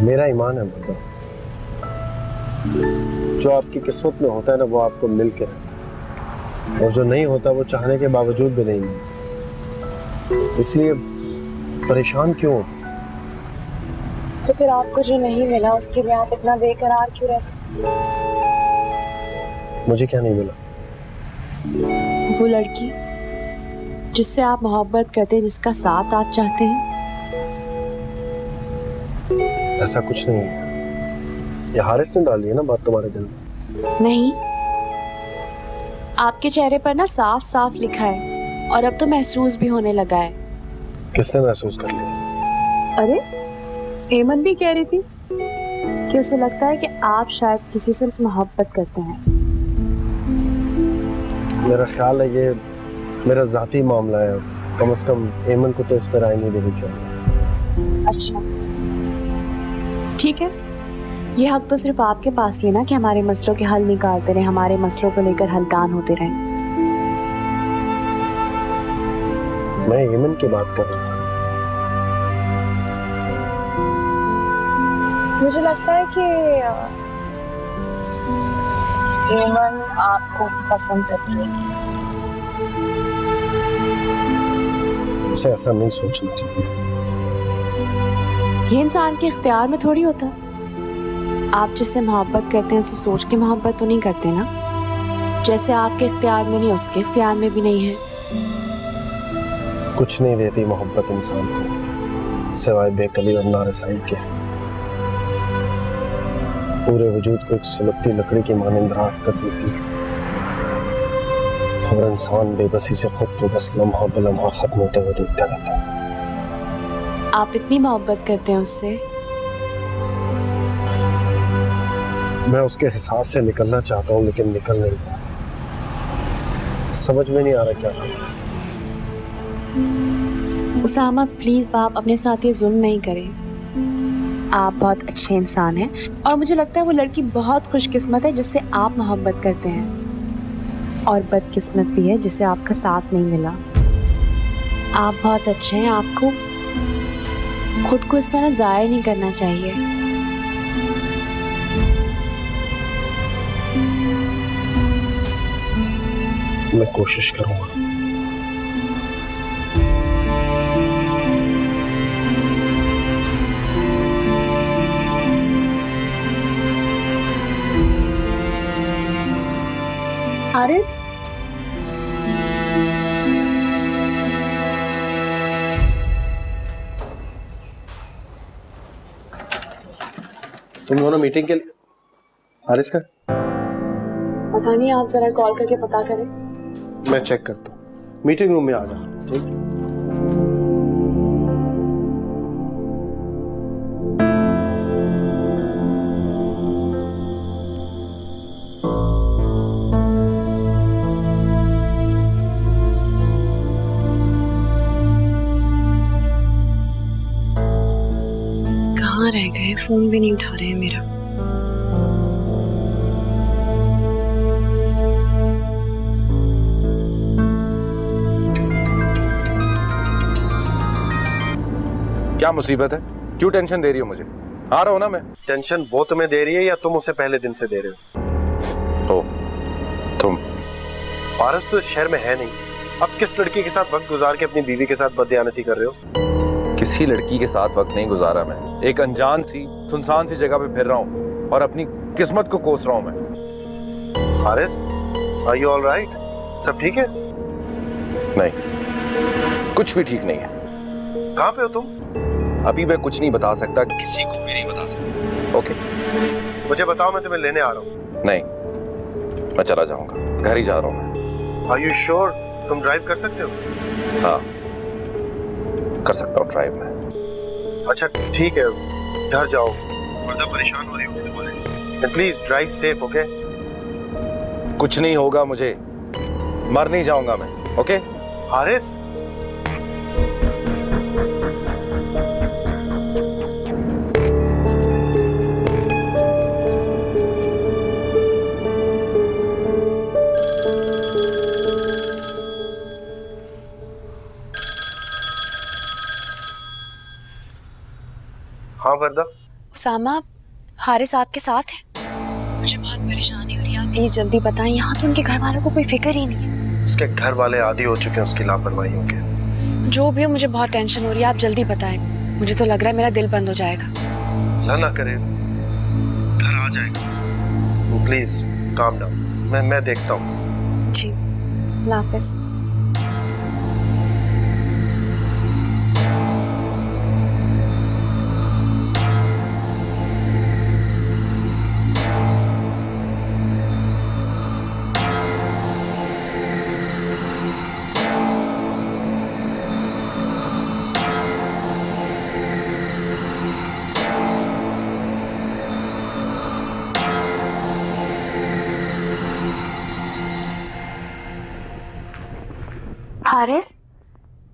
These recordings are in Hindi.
मेरा ईमान है बाबा, जो आपकी किस्मत में होता है ना वो आपको मिल के रहता है, और जो नहीं होता वो चाहने के बावजूद भी नहीं मिलता। इसलिए परेशान क्यों हो? तो फिर आपको जो नहीं मिला उसके लिए आप इतना बेकरार क्यों रहते? मुझे क्या नहीं मिला? वो लड़की जिससे आप मोहब्बत करते हैं, जिसका साथ आप चाहते हैं। ऐसा कुछ नहीं है, ये हारिस ने डाली है ना बात तुम्हारे दिल में। नहीं, आपके चेहरे पर ना साफ साफ लिखा है, और अब तो महसूस भी होने लगा है। किसने महसूस कर लिया? अरे एमन भी कह रही थी कि उसे लगता है कि आप शायद किसी से मोहब्बत करते हैं। मेरा ख्याल है ये मेरा जाती मामला है, कम से कम एमन को तो इस पर राय नहीं देनी चाहिए। अच्छा ठीक है, ये हक तो सिर्फ आपके पास ही है ना कि हमारे मसलों के हल निकालते रहे, हमारे मसलों को लेकर हलकान होते रहे। मैं एमन की बात कर रहा था। मुझे लगता है कि एमन आपको पसंद करती है। उसे ऐसा नहीं सोचना चाहिए। ये इंसान के इख्तियार में थोड़ी होता। आप जिससे मोहब्बत करते हैं उसे सोच के मोहब्बत तो नहीं करते ना। जैसे आपके इख्तियार में नहीं, उसके इख्तियार में भी नहीं है। कुछ नहीं देती मोहब्बत इंसान को सिवाय बेकली और नारसाई के। पूरे वजूद को एक सुलगती लकड़ी की मानिंद राख कर देती है, और इंसान बेबसी से खुद को बस लम्हा ब लम्हा खत्म होते हुए देखता रहता है। आप इतनी मोहब्बत करते हैं उससे? मैं उसके हिसाब से निकलना चाहता हूँ लेकिन निकल नहीं पा रहा। समझ में नहीं आ रहा क्या करूं। उसामा प्लीज बाप अपने साथ ये जुल्म नहीं करें। आप बहुत अच्छे इंसान हैं, और मुझे लगता है वो लड़की बहुत खुशकिस्मत है जिससे आप मोहब्बत करते हैं, और बदकिस्मत भी है जिसे आपका साथ नहीं मिला। आप बहुत अच्छे हैं, आपको खुद को इस तरह जाया नहीं करना चाहिए। मैं कोशिश करूंगा। हारिस, तुम दोनों मीटिंग के लिए? हारिस का पता नहीं, आप जरा कॉल करके पता करें। मैं चेक करता हूँ। मीटिंग रूम में आ जा। ठीक। कहाँ रह गए? फोन भी नहीं उठा रहे हैं मेरा। क्या मुसीबत है? क्यों टेंशन दे रही हो मुझे? आ रहा हूं ना मैं। टेंशन वो तुम्हें दे रही है या तुम उसे पहले दिन से दे रहे हो? तुम पारस तो इस शहर में है नहीं, अब किस लड़की के साथ वक्त गुजार के अपनी बीवी के साथ बददियानती कर रहे हो? किसी लड़की के साथ वक्त नहीं गुजारा मैं। एक अनजान सी सुनसान सी जगह पे फिर रहा हूँ और अपनी किस्मत को कोस रहा हूँ मैं। Haris, are you all right? सब ठीक है? नहीं, कुछ भी ठीक नहीं है। कहाँ पे हो तुम? अभी मैं कुछ नहीं बता सकता, किसी को भी नहीं बता सकता। ओके? मुझे बताओ, मैं तुम्हें लेने आ रहा हूँ। नहीं, मैं चला जाऊंगा, घर ही जा रहा हूँ मैं। Are you sure? तुम ड्राइव कर सकते हो? हाँ, कर सकता हूँ ड्राइव में। अच्छा ठीक है, घर जाओ, वरना परेशान हो रही होगी तुम्हारे। And please drive safe, okay? कुछ नहीं होगा मुझे, मर नहीं जाऊंगा मैं। ओके? हारिस, हाँ वरदा। सामा, हारिस आपके साथ है? मुझे बहुत परेशानी हो रही है, आप प्लीज जल्दी बताएं। यहाँ तो उनके घर वालों को कोई फिक्र ही नहीं है। उसके घर वाले आदी हो चुके हैं उसकी लापरवाहियों के। जो भी हो, मुझे बहुत टेंशन हो रही है, आप जल्दी बताएं। मुझे तो लग रहा है मेरा दिल बंद हो जाएगा। अल्लाह ना करे घर आ जाएगा। प्लीज काम डाउन, मैं देखता हूँ। जी, अल्लाह हाफिज़। हारिस,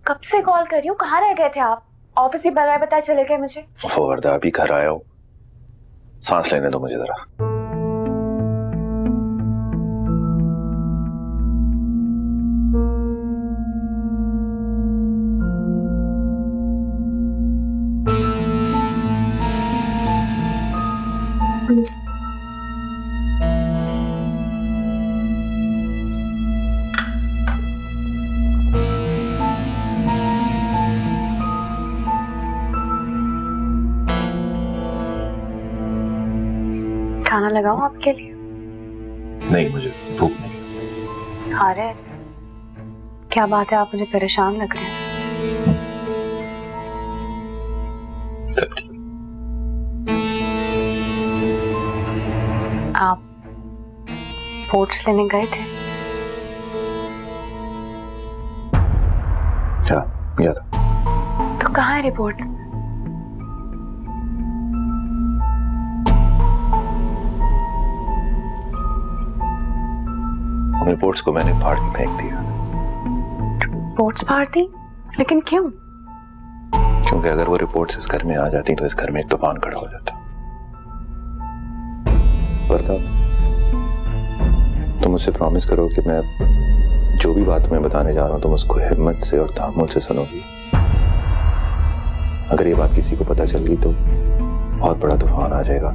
कब से कॉल कर रही हूँ, कहाँ रह गए थे आप? ऑफिस ही बगैर बताए चले गए मुझे। वर्दा, अभी घर आया हूँ, सांस लेने दो मुझे जरा। खाना लगाऊं आपके लिए? नहीं, मुझे भूख नहीं। हारिस, क्या बात है, आप मुझे परेशान लग रहे हैं। आप रिपोर्ट्स लेने गए थे? हाँ, गया था। तो कहाँ है रिपोर्ट्स? रिपोर्ट्स को मैंने फाड़ के फेंक दिया। रिपोर्ट्स फाड़ दी? लेकिन क्यों? क्योंकि अगर वो रिपोर्ट्स इस घर में आ जाती तो इस घर में एक तूफान खड़ा हो जाता। वर्दा, तुम मुझसे प्रॉमिस करो कि मैं जो भी बात तुम्हें बताने जा रहा हूं तुम उसको हिम्मत से और तहम्मुल से सुनोगी। अगर ये बात किसी को पता चल गई तो बहुत बड़ा तूफान आ जाएगा।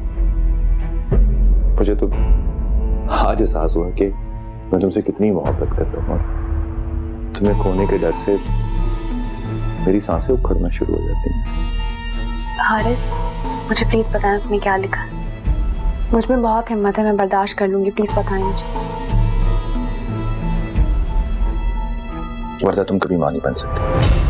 मुझे तो आज एहसास हुआ कि मैं तुमसे कितनी मोहब्बत करता हूँ और तुम्हें खोने के डर से मेरी सांसें उखड़ना शुरू हो जाती हैं। हारिस, मुझे प्लीज बताएं उसमें क्या लिखा है। मुझ में बहुत हिम्मत है, मैं बर्दाश्त कर लूंगी, प्लीज बताएं मुझे। वर्दा, तुम कभी मां नहीं बन सकती।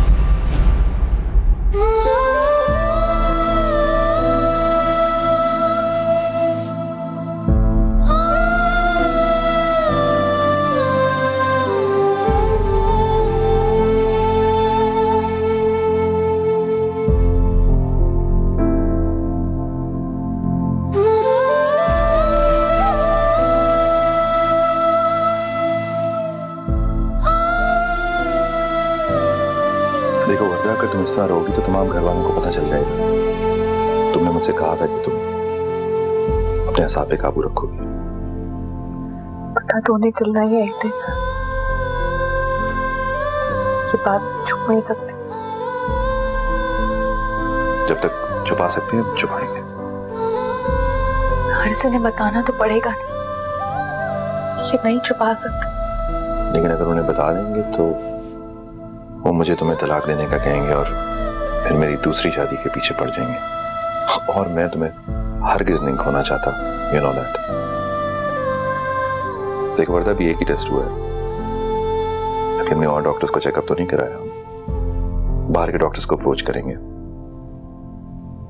देखो वर्दा, अगर तुम इस तरह रहोगी तो तमाम घर वालों को पता चल जाएगा। तुमने मुझसे कहा था कि तुम अपने असाब पे काबू रखोगी। पता तो नहीं चल रहा है एक दिन, ये बात छुप नहीं सकती। जब तक छुपा सकते हैं छुपाएंगे। हारिस, उन्हें बताना तो पड़ेगा नहीं, ये नहीं छुपा सकते। लेकिन अगर उन्हें बता देंगे तो वो मुझे तुम्हें तलाक देने का कहेंगे और फिर मेरी दूसरी शादी के पीछे पड़ जाएंगे। और मैं तुम्हें हरगिज़ नहीं खोना चाहता, यू नो दैट। देखो वर्दा, अभी एक ही टेस्ट हुआ है, अभी हमने और डॉक्टर्स को चेकअप तो नहीं कराया। बाहर के डॉक्टर्स को अप्रोच करेंगे,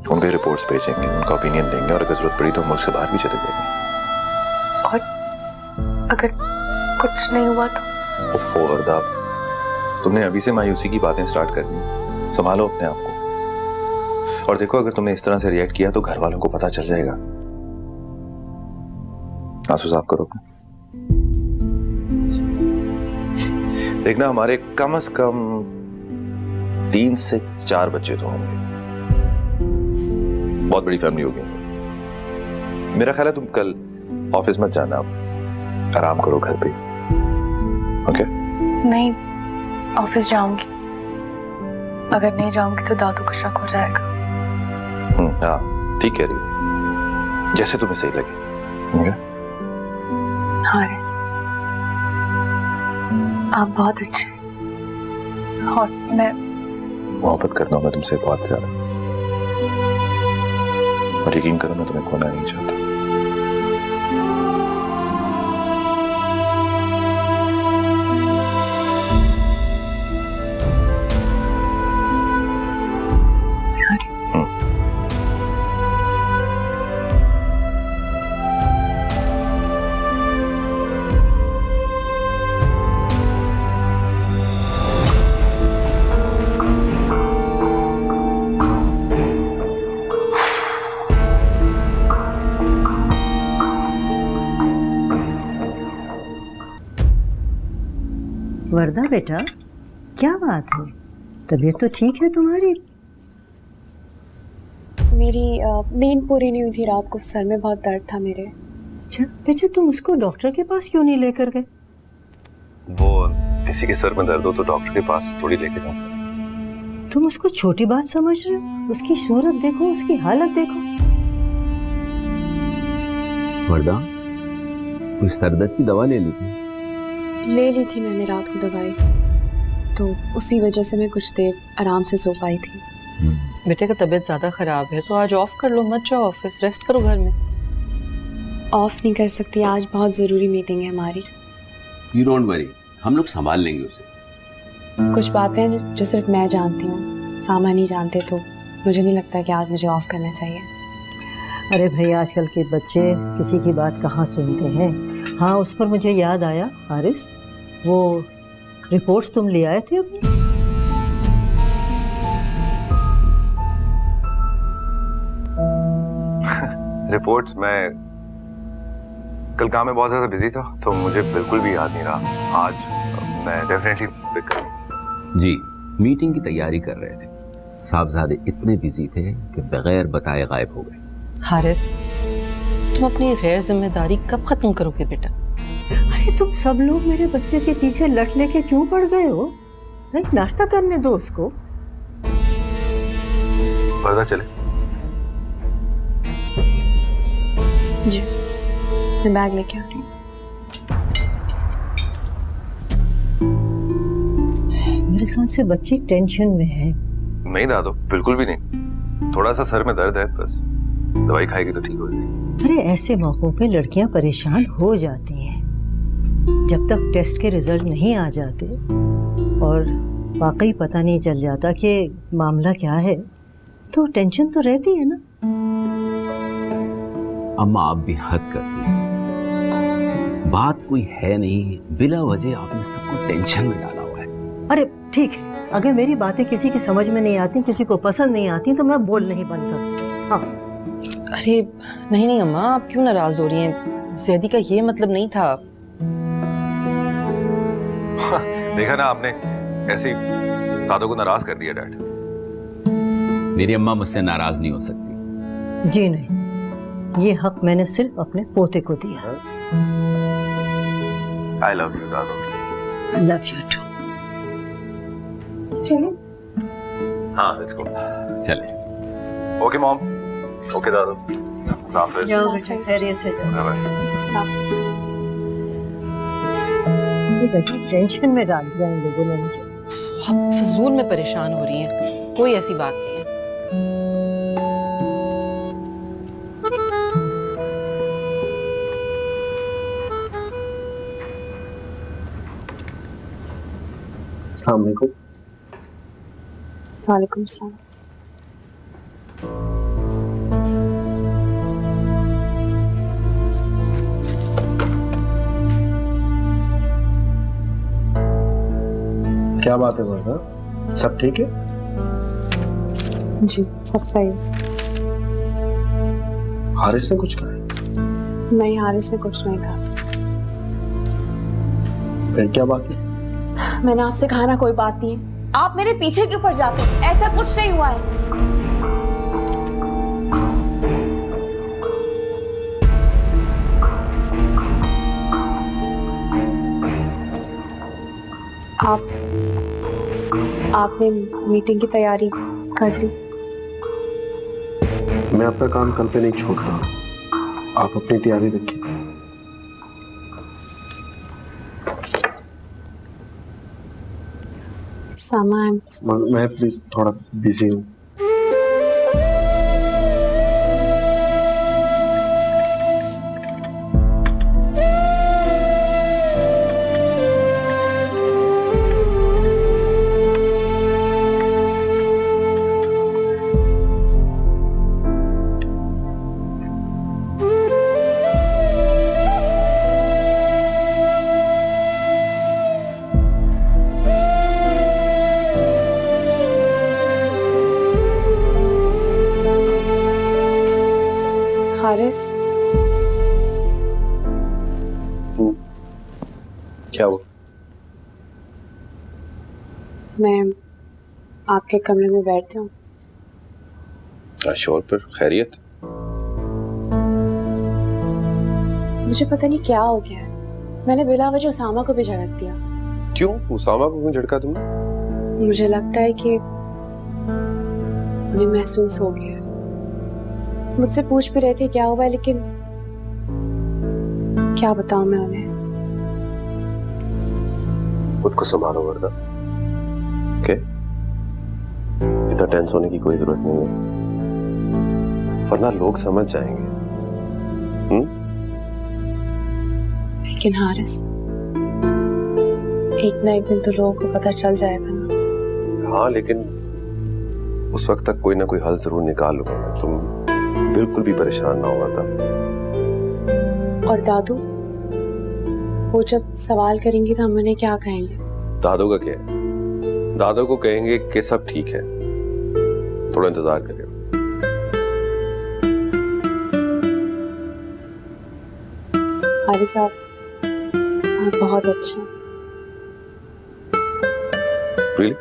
उनके रिपोर्ट्स भेजेंगे, उनका ओपिनियन लेंगे और अगर जरूरत पड़ी तो हम मुल्क से बाहर भी चले जाएंगे। और अगर कुछ नहीं हुआ तो? वर्दा, तुमने अभी से मायूसी की बातें स्टार्ट करनी, संभालो अपने आप को। और देखो, अगर तुमने इस तरह से रिएक्ट किया तो घर वालों को पता चल जाएगा। आंसू साफ करो अपने। देखना, हमारे कम से कम 3 से 4 बच्चे तो होंगे। बहुत बड़ी फैमिली होगी। मेरा ख्याल है तुम कल ऑफिस मत जाना, आराम करो घर पे। ओके? नहीं, ऑफिस जाऊंगी। अगर नहीं जाऊंगी तो दादू को शक हो जाएगा। हाँ, ठीक कह रही है, जैसे तुम्हें सही लगे। मुझे हारिस, आप बहुत अच्छे हैं और मैं मोहब्बत करता हूँ मैं तुमसे बहुत ज्यादा, और यकीन करो मैं तुम्हें खोना नहीं चाहता। वर्दा बेटा, क्या बात है? तबीयत तो ठीक है तुम्हारी? मेरी नींद पूरी नहीं हुई थी रात को, सर में बहुत दर्द था मेरे। अच्छा बेटा, तुम उसको डॉक्टर के पास क्यों नहीं लेकर गए? वो किसी के सर में दर्द हो तो डॉक्टर के पास थोड़ी लेके जाता। तुम उसको छोटी बात समझ रहे हो? उसकी सूरत देखो, उसकी हालत देखो। वर्दा, कोई सरदर्द की दवा ले ली थी? ले ली थी मैंने रात को दवाई, तो उसी वजह से मैं कुछ देर आराम से सो पाई थी। बेटे का तबीयत ज्यादा खराब है तो आज ऑफ कर लो, मत जाओ ऑफिस, रेस्ट करो घर में। ऑफ नहीं कर सकती, आज बहुत ज़रूरी मीटिंग है हमारी। यू डोंट वरी, हम लोग संभाल लेंगे उसे। कुछ बातें हैं जो सिर्फ मैं जानती हूँ, सामा नहीं जानते, तो मुझे नहीं लगता कि आज मुझे ऑफ करना चाहिए। अरे भाई, आजकल के बच्चे किसी की बात कहाँ सुनते हैं। हाँ, उस पर मुझे याद आया हारिस, वो रिपोर्ट्स तुम ले आए थे अपनी? रिपोर्ट्स मैं कल काम में बहुत ज्यादा बिजी था तो मुझे बिल्कुल भी याद नहीं रहा। आज मैं डेफिनेटली पिक करूंगा। जी, मीटिंग की तैयारी कर रहे थे, साहबजादे इतने बिजी थे कि बगैर बताए गायब हो गए। हारिस, तुम अपनी गैर जिम्मेदारी कब खत्म करोगे बेटा? अरे तुम सब लोग मेरे बच्चे के पीछे लट लेके क्यों पड़ गए हो? नहीं, नाश्ता करने दो उसको। पता चले। जी, मैं बैग लेके आ रही हूँ। मेरे ख्याल से बच्ची टेंशन में है। नहीं दादो, बिल्कुल भी नहीं, थोड़ा सा सर में दर्द है बस, दवाई खाएगी तो ठीक हो जाएगी। अरे ऐसे मौकों पे लड़कियां परेशान हो जाती हैं। जब तक टेस्ट के रिजल्ट नहीं आ जाते और वाकई पता नहीं चल जाता कि मामला क्या है, तो टेंशन तो रहती है ना। अम्मा, आप भी हद करती हैं। बात कोई है नहीं, बिला वजह आपने सबको टेंशन में डाला हुआ है। अरे ठीक है, अगर मेरी बातें किसी की समझ में नहीं आती, किसी को पसंद नहीं आती, तो मैं बोल नहीं बंद करती। हाँ। अरे नहीं अम्मा, आप क्यों नाराज हो रही हैं? ज़ैदी का ये मतलब नहीं था। देखा ना आपने, ऐसे दादो को नाराज कर दिया डैड। मेरी अम्मा मुझसे नाराज नहीं हो सकती। जी नहीं, ये हक मैंने सिर्फ अपने पोते को दिया। आई लव यू दादो। Love you too. चलो। हाँ, लेट्स गो। चले। Okay mom. ओके दादो। हाफिज। जाओ बेटा, खैरियत से जाओ। बाय। टेंशन में डाल दिया इन लोगों ने मुझे। आप फजूल में परेशान हो रही हैं, कोई ऐसी बात नहीं है। अस्सलाम वालेकुम। वालेकुम सलाम। क्या बात है वर्दा, सब ठीक है? जी, सब सही है। हारिस ने कुछ कहा? नहीं, हारिस ने कुछ नहीं कहा। फिर क्या बात है? मैंने आपसे कहा ना कोई बात नहीं है। आप मेरे पीछे क्यों पड़ जाते हैं? ऐसा कुछ नहीं हुआ है। आपने मीटिंग की तैयारी कर ली? मैं अपना काम कल पे नहीं छोड़ता, आप अपनी तैयारी रखिए। सामान मैं प्लीज थोड़ा बिजी हूँ। हारिस, क्या हुआ? मैं आपके कमरे में बैठ जाऊं? शोर पर खैरियत? मुझे पता नहीं क्या हो गया है, मैंने बिला वजह उसामा को भी झड़क दिया। क्यों? उसामा को क्यों झड़का तुमने? मुझे लगता है कि उन्हें महसूस हो गया है। मुझसे पूछ भी रहे थे क्या हुआ है, लेकिन क्या बताऊं मैं उन्हें। खुद को संभालो वरना, ओके? इतना टेंस होने की कोई जरूरत नहीं है, वरना लोग समझ जाएंगे। लेकिन हारिस, एक ना एक दिन तो लोगों को पता चल जाएगा ना। हाँ, लेकिन उस वक्त तक कोई ना कोई हल जरूर निकाल लूंगा मैं। तुम बिल्कुल भी परेशान ना होगा तब। और दादू, वो जब सवाल करेंगी तो हम उन्हें क्या कहेंगे? दादू का क्या है? दादू को कहेंगे कि सब ठीक है, थोड़ा इंतजार करिए। हारिस साहब, आप बहुत अच्छे हैं। Really?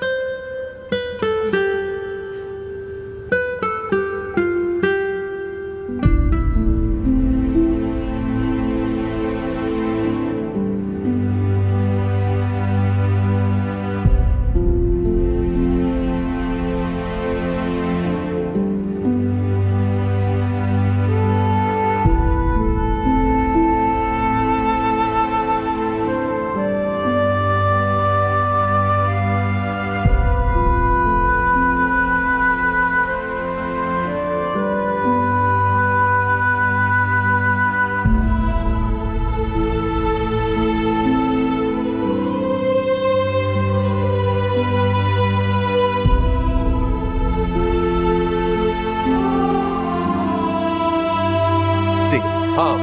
हाँ,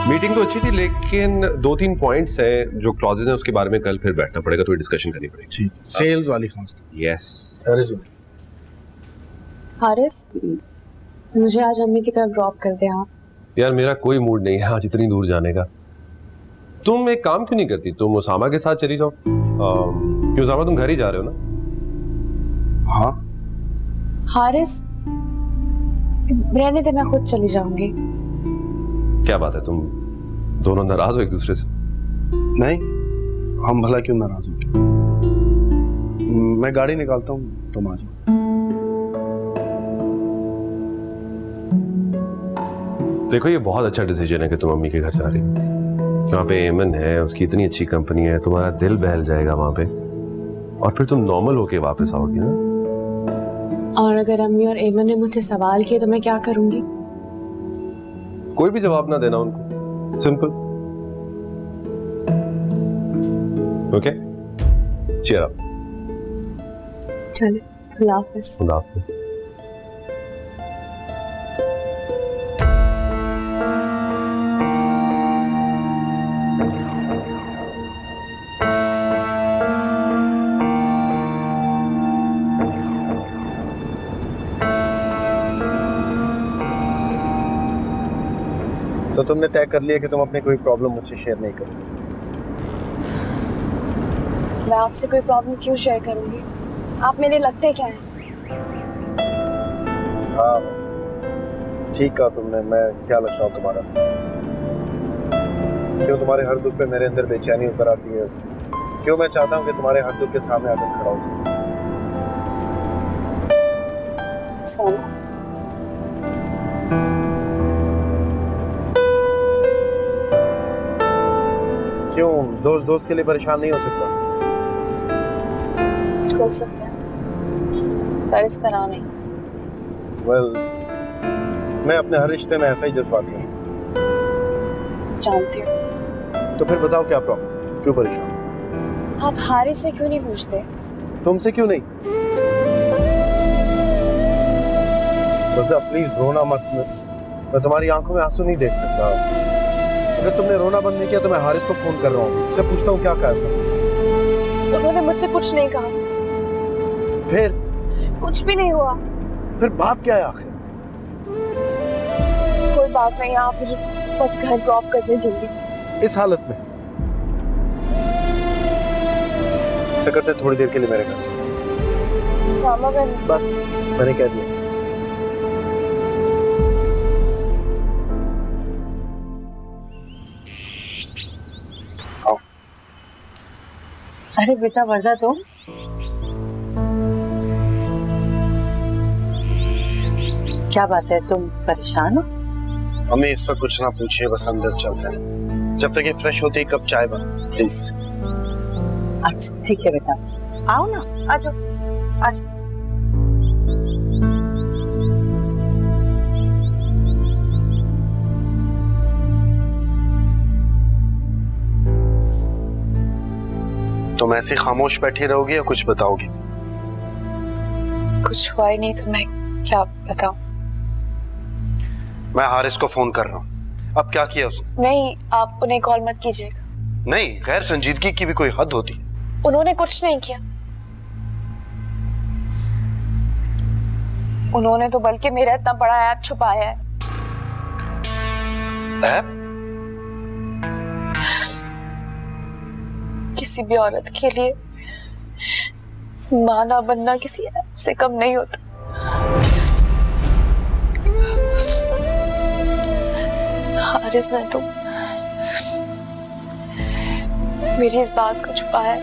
मीटिंग तो अच्छी थी, लेकिन 2-3 पॉइंट्स हैं जो क्लॉजेज हैं, उसके बारे में कल फिर बैठना पड़ेगा, थोड़ी डिस्कशन करनी पड़ेगी। सेल्स वाली खास। यस। हारिस, मुझे आज अम्मी की तरफ ड्रॉप कर दे आप। यार मेरा कोई मूड नहीं है आज इतनी दूर जाने का। तुम एक काम क्यों नहीं करती, तुम उसामा के साथ चली जाओ। क्यों उसामा, तुम घर ही जा रहे हो ना? हाँ। हारिस, रहने दे, मैं खुद चली जाऊंगी। क्या बात है, तुम दोनों नाराज हो एक दूसरे से? नहीं, हम भला क्यों नाराज होंगे। मैं गाड़ी निकालता हूँ, तुम आ जाओ। देखो, ये बहुत अच्छा डिसीजन है कि तुम अम्मी के घर जा रही हो। वहाँ पे एमन है, उसकी इतनी अच्छी कंपनी है, तुम्हारा दिल बहल जाएगा वहाँ पे, और फिर तुम नॉर्मल होके वापस आओगी ना। और अगर अम्मी और एमन ने मुझसे सवाल किए तो मैं क्या करूंगी? कोई भी जवाब ना देना उनको, सिंपल। Okay, cheer up. चलो, अल्लाह हाफिज़। खुदा हाफिज़। तो तुमने तय कर लिया कि तुम अपनी कोई प्रॉब्लम मुझसे शेयर नहीं करोगे? मैं आपसे कोई प्रॉब्लम क्यों शेयर करूंगी? आप मेरे लगते क्या हैं? हाँ, ठीक कहा तुमने। मैं क्या लगता हूँ तुम्हारा? क्यों तुम्हारे हर दुख पे मेरे अंदर बेचैनी उतर आती है? क्यों मैं चाहता हूँ कि तुम्हारे हर दुख के सामने आकर खड़ा हो जाऊं? क्यों, दोस्त दोस्त के लिए परेशान नहीं हो सकता? हो सकता है, पर इस तरह नहीं। वेल, मैं अपने हर रिश्ते में ऐसा ही जज्बाती हूँ। जानती हूँ। तो फिर बताओ क्या प्रॉब्लम, क्यों परेशान? आप हारिस से क्यों नहीं पूछते? तुमसे क्यों नहीं? बता प्लीज, रोना मत। मैं तुम्हारी आंखों में आंसू नहीं देख सकता। अगर तुमने रोना बंद नहीं किया तो मैं हारिस को फोन कर रहा हूँ, उससे पूछता हूँ क्या कहा उसने तुमसे। उन्होंने मुझसे कुछ नहीं कहा। फिर कुछ भी नहीं हुआ। फिर बात क्या है आखिर? कोई बात नहीं, आप मुझे बस घर ड्रॉप कर दें जल्दी। इस हालत में ऐसा करते थोड़ी देर के लिए मेरे घर चलो। सामा बस मैंने कह दिया। अरे बेटा वर्दा, तुम क्या बात है, तुम परेशान हो? मम्मी इस पर कुछ ना पूछिए, बस अंदर चलते हैं। जब तक ये फ्रेश होती है कप चाय बना प्लीज। अच्छा ठीक है बेटा, आओ ना, आ जाओ आ जाओ। तुम ऐसी खामोश बैठी रहोगी या कुछ बताओगी? कुछ हुआ ही नहीं तो मैं क्या बताऊं? मैं हारिस को फोन कर रहा हूँ। अब क्या किया उसने? नहीं, आप उन्हें कॉल मत कीजिएगा। नहीं, गैर संजीदगी की भी कोई हद होती है। उन्होंने कुछ नहीं किया। उन्होंने तो बल्कि मेरा इतना बड़ा ऐप छुपाया है। ऐप? किसी भी औरत के लिए मां ना बनना किसी ऐप से कम नहीं होता। हारिस ने तो मेरी इस बात को छुपाया है।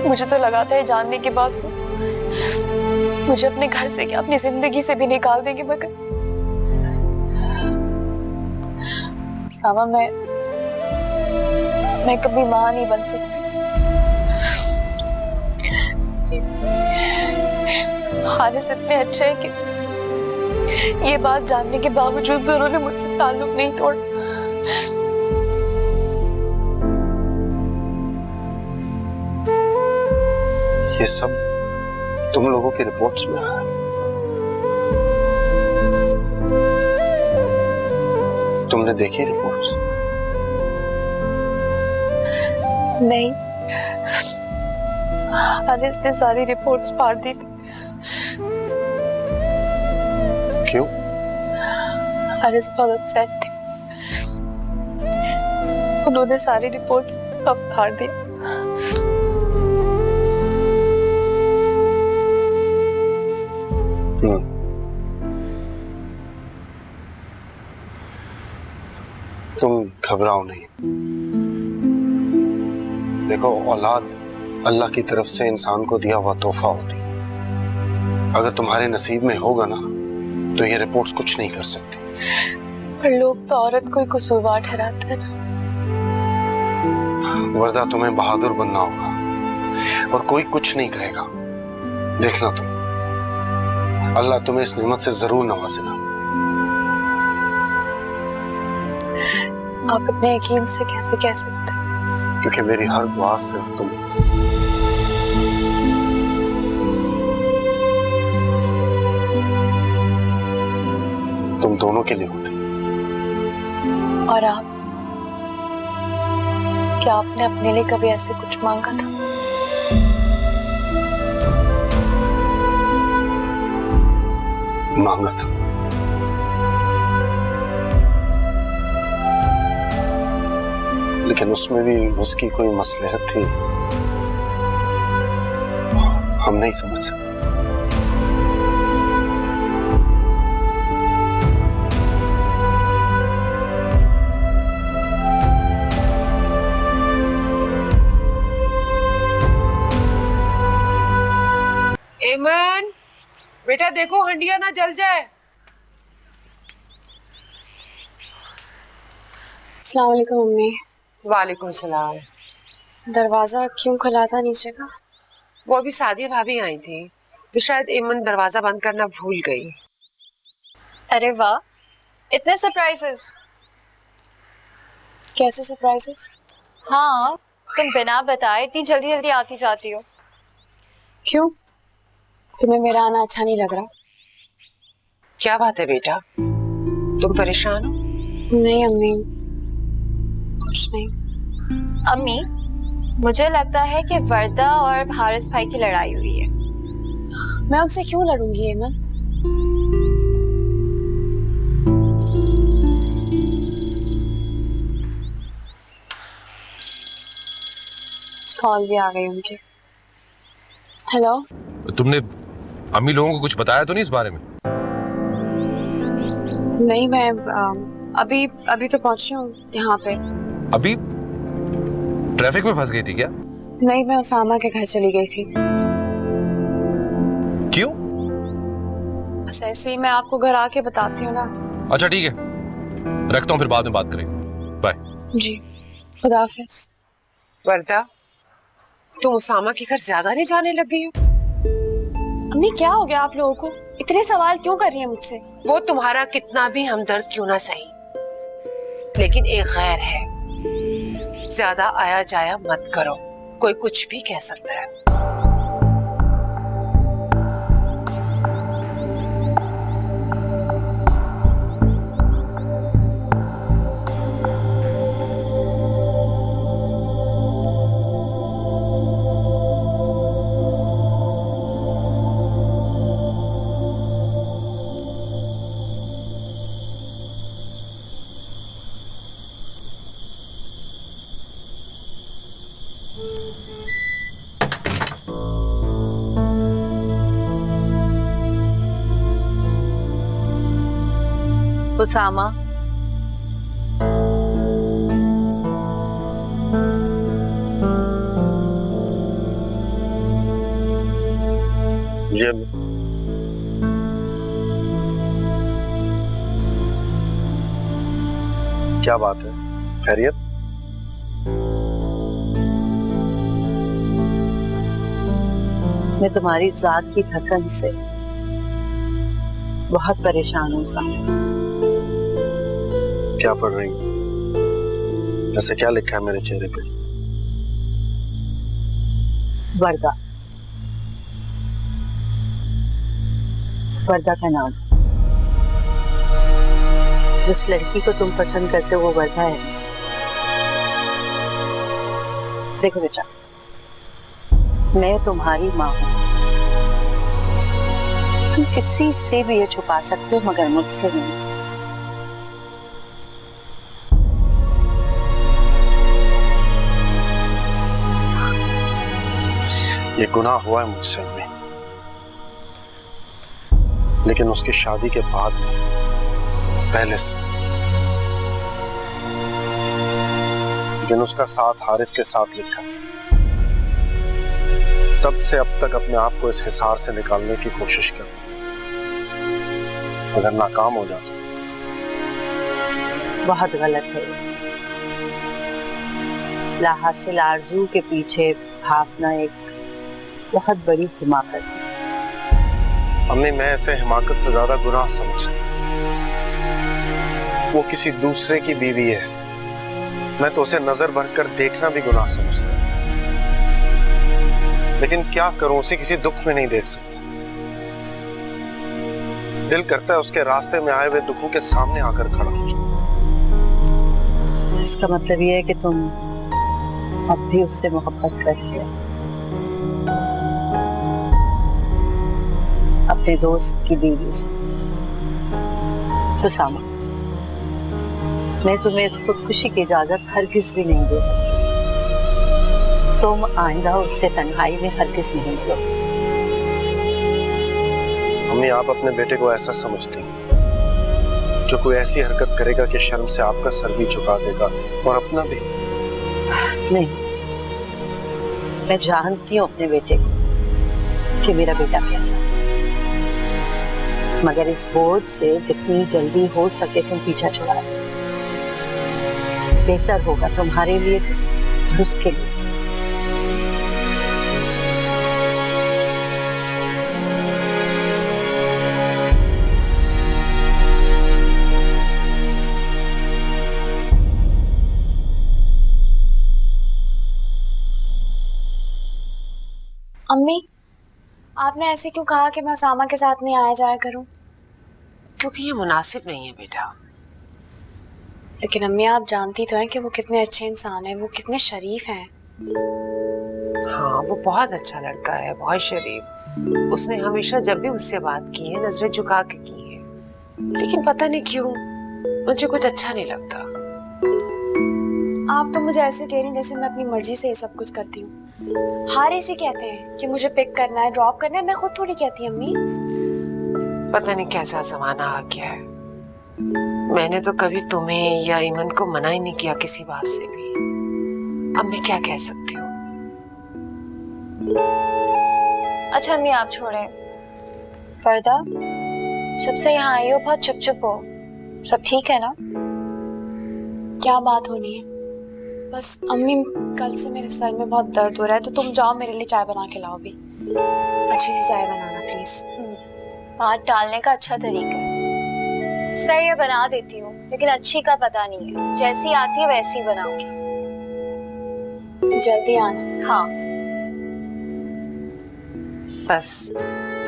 मुझे तो लगा था ये जानने के बाद वो मुझे अपने घर से क्या अपनी जिंदगी से भी निकाल देंगे, मगर सामा मैं कभी मां नहीं बन सकती। हारिस इतने अच्छे हैं कि ये बात जानने के बावजूद भी उन्होंने मुझसे ताल्लुक नहीं तोड़ा। ये सब तुम लोगों की रिपोर्ट्स में आया है। तुमने देखी रिपोर्ट्स? नहीं, हारिस ने सारी रिपोर्ट्स फाड़ दी थी। क्यों? हारिस बहुत अपसेट थे। उन्होंने सारी रिपोर्ट्स सब फाड़ दी। तुम घबराओ नहीं। देखो, औलाद अल्लाह की तरफ से इंसान को दिया हुआ तोहफा होती। अगर तुम्हारे नसीब में होगा ना तो ये रिपोर्ट्स कुछ नहीं कर सकती। पर लोग तो औरत को ही कसूरवार ठहराते हैं ना। वर्दा, तुम्हें बहादुर बनना होगा और कोई कुछ नहीं कहेगा। देखना तुम, अल्लाह तुम्हें इस नेमत से जरूर नवाजेगा। आप इतने यकीन से कैसे कह सकते हैं? क्योंकि मेरी हर दुआ सिर्फ तुम दोनों के लिए होती। और आप, क्या आपने अपने लिए कभी ऐसे कुछ मांगा था? मांगा था, लेकिन उसमें भी उसकी कोई मसलहत थी, हम नहीं समझ सकते। एमन, बेटा देखो हंडिया ना जल जाए। अस्सलाम वालेकुम मम्मी। वालेकुम सलाम। दरवाजा क्यों खुला था नीचे का? वो अभी सादिया भाभी आई थी तो शायद इमन दरवाजा बंद करना भूल गई। अरे वाह, इतने सरप्राइजेस। कैसे सरप्राइजेस? हाँ, तुम बिना बताए इतनी जल्दी जल्दी आती जाती हो। क्यों? तुम्हें मेरा आना अच्छा नहीं लग रहा? क्या बात है बेटा, तुम परेशान हो? नहीं अम्मी, कुछ नहीं। अम्मी, मुझे लगता है कि वर्दा और हारिस भाई की लड़ाई हुई है। मैं उनसे क्यों लड़ूंगी एमन? कॉल भी आ गई उनकी। हेलो। तुमने अम्मी लोगों को कुछ बताया तो नहीं इस बारे में? नहीं, मैं अभी तो पहुंची हूँ यहाँ पे। अभी ट्रैफिक में फंस गई थी क्या? नहीं, मैं उसामा के घर चली गई थी। क्यों? बस ऐसे ही, मैं आपको घर आके बताती हूँ ना। अच्छा ठीक है, रखता हूँ, फिर बाद में बात करेंगे। बाय। जी, खुदा हाफिज। वर्दा, तुम उसामा के घर ज्यादा नहीं जाने लग गई हो? अम्मी क्या हो गया आप लोगों को? इतने सवाल क्यों कर रही हैं मुझसे? वो तुम्हारा कितना भी हमदर्द क्यों ना सही, लेकिन एक गैर है। ज्यादा आया जाया मत करो, कोई कुछ भी कह सकता है। उसामा, जी अम्मी। क्या बात है, खैरियत? मैं तुम्हारी जात की थकन से बहुत परेशान हूँ उसामा। क्या पढ़ रही हैं? ऐसे क्या लिखा है मेरे चेहरे पे? वर्दा, वर्दा का नाम। जिस लड़की को तुम पसंद करते हो वो वर्दा है। देखो बेटा, मैं तुम्हारी माँ हूँ। तुम किसी से भी ये छुपा सकते हो मगर मुझसे नहीं। ये गुनाह हुआ है मुझसे अम्मी, लेकिन उसकी शादी के बाद पहले से। लेकिन उसका साथ हारिस के साथ लिखा, तब से अब तक अपने आप को इस हिसार से निकालने की कोशिश कर, अगर नाकाम हो जाता। बहुत गलत है। लाहासिल आरज़ू के पीछे भागना एक बहुत बड़ी हिमाकत है। अम्मी, मैं ऐसे हिमाकत से ज्यादा गुनाह समझता। वो किसी दूसरे की बीवी है, मैं तो उसे नजर भर कर देखना भी गुनाह समझता। लेकिन क्या करूं, उसे किसी दुख में नहीं देख सकता। दिल करता है उसके रास्ते में आए हुए दुखों के सामने आकर खड़ा हो जाऊं। इसका मतलब ये है कि तुम अब भी उससे मोहब्बत करते हो, अपने दोस्त की बीवी से। तो सामा, मैं तुम्हें इस खुदकुशी की इजाजत हरगिज भी नहीं दे सकती। तुम आइंदा उससे तन्हाई में हरगिज नहीं मिलो। मम्मी, आप अपने बेटे को ऐसा समझती हैं जो कोई ऐसी हरकत करेगा कि शर्म से आपका सर भी झुका देगा और अपना भी? नहीं, मैं जानती हूँ अपने बेटे को कि मेरा बेटा कैसा, मगर इस बोझ से जितनी जल्दी हो सके तुम पीछा छुड़ाओ। बेहतर होगा तुम्हारे लिए भी, उसके लिए। अम्मी, आपने ऐसे क्यों कहा कि मैं उसामा के साथ नहीं आया जाया करूं? क्योंकि ये मुनासिब नहीं है बेटा। लेकिन अम्मी, आप जानती तो हैं कि वो कितने अच्छे इंसान हैं, वो कितने शरीफ हैं। हाँ, वो बहुत अच्छा लड़का है, बहुत शरीफ। उसने हमेशा जब भी उससे बात की है नजरें झुका के की है, लेकिन पता नहीं क्यों मुझे कुछ अच्छा नहीं लगता। आप तो मुझे ऐसे कह रही हैं जैसे मैं अपनी मर्जी से ये सब कुछ करती हूँ। हर ऐसे कहते हैं कि मुझे पिक करना है, ड्रॉप करना है, मैं खुद थोड़ी कहती अम्मी। पता नहीं कैसा जमाना आ गया है। मैंने तो कभी तुम्हें या ईमन को मना ही नहीं किया किसी बात से भी। अब मैं क्या कह सकती हूँ? अच्छा अम्मी आप छोड़े। वर्दा, जब से यहाँ आई हो बहुत चुप चुप हो, सब ठीक है ना? क्या बात होनी है? बस अम्मी, कल से मेरे सर में बहुत दर्द हो रहा है, तो तुम जाओ मेरे लिए चाय बना के लाओ भी। अच्छी सी चाय बनाना प्लीज। बात टालने का अच्छा तरीका है। सही है, बना देती हूँ, लेकिन अच्छी का पता नहीं है। जैसी आती है वैसी बनाऊंगी। जल्दी आना। हाँ। बस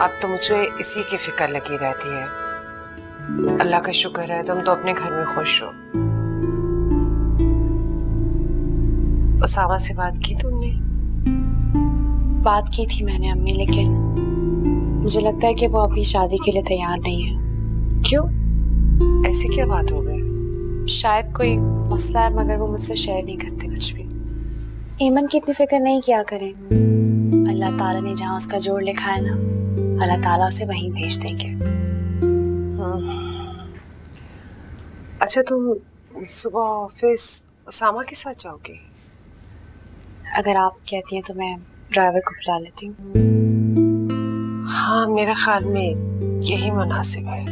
अब तो मुझे इसी की फिक्र लगी रहती है। अल्लाह का शुक्र है तुम तो अपने घर में खुश हो। उसामा से बात की तुमने? बात की थी मैंने अम्मी, लेकिन मुझे लगता है कि वो अभी शादी के लिए तैयार नहीं है। क्यों? ऐसी क्या बात हो गई? शायद कोई मसला है, मगर वो मुझसे शेयर नहीं करते कुछ भी। ईमन की इतनी फिक्र नहीं किया करें। अल्लाह ताला ने जहाँ उसका जोड़ लिखा है ना, अल्लाह ताला उसे वहीं भेज देंगे। अच्छा, तुम सुबह ऑफिस उसामा के साथ जाओगी? अगर आप कहती हैं तो मैं ड्राइवर को बुला लेती हूँ। हाँ, मेरे ख्याल में यही मुनासिब है।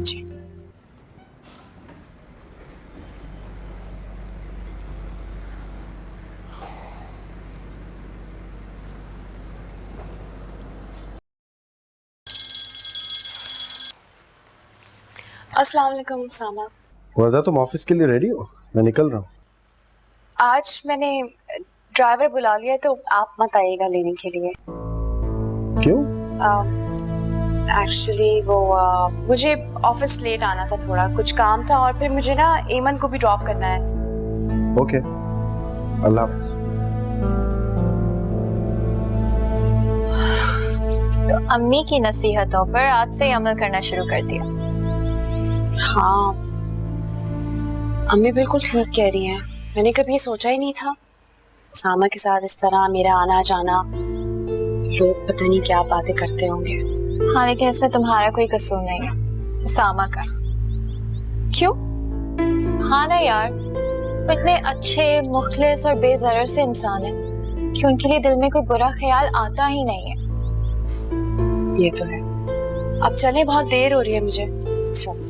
जी। अस्सलाम वालेकुम उसामा। वर्दा, तुम ऑफिस के लिए रेडी हो? मैं निकल रहा हूँ। आज मैंने ड्राइवर बुला लिया, तो आप मत आइएगा लेने के लिए। क्यों? एक्चुअली वो मुझे ऑफिस लेट आना था, थोड़ा कुछ काम था, और फिर मुझे ना ईमन को भी ड्रॉप करना है। ओके, अल्लाह हाफिज। तो अम्मी की नसीहतों पर आज से अमल करना शुरू कर दिया। हाँ, अम्मी बिल्कुल ठीक कह रही हैं। मैंने कभी ये सोचा ही नहीं था। सामा के साथ इस तरह मेरा आना जाना, लोग पता नहीं क्या बातें करते होंगे। हाँ, लेकिन इसमें तुम्हारा कोई कसूर नहीं है, उसामा का। क्यों? हाँ ना यार, वो इतने अच्छे, मुखलिस और बेज़रर से इंसान है कि उनके लिए दिल में कोई बुरा ख्याल आता ही नहीं है। ये तो है। अब चलें, बहुत देर हो रही है मुझे। चल।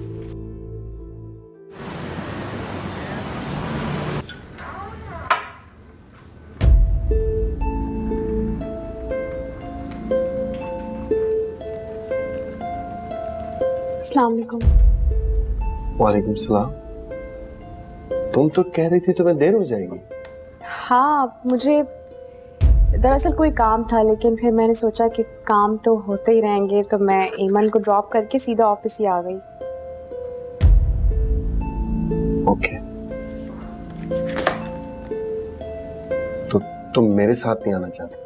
अस्सलाम वालेकुम। वालेकुम सलाम। तुम तो कह रही थी तुम्हें देर हो जाएगी। हाँ, मुझे दरअसल कोई काम था, लेकिन फिर मैंने सोचा कि काम तो होते ही रहेंगे, तो मैं ईमन को ड्रॉप करके सीधा ऑफिस ही आ गई। ओके, तो तुम मेरे साथ नहीं आना चाहती?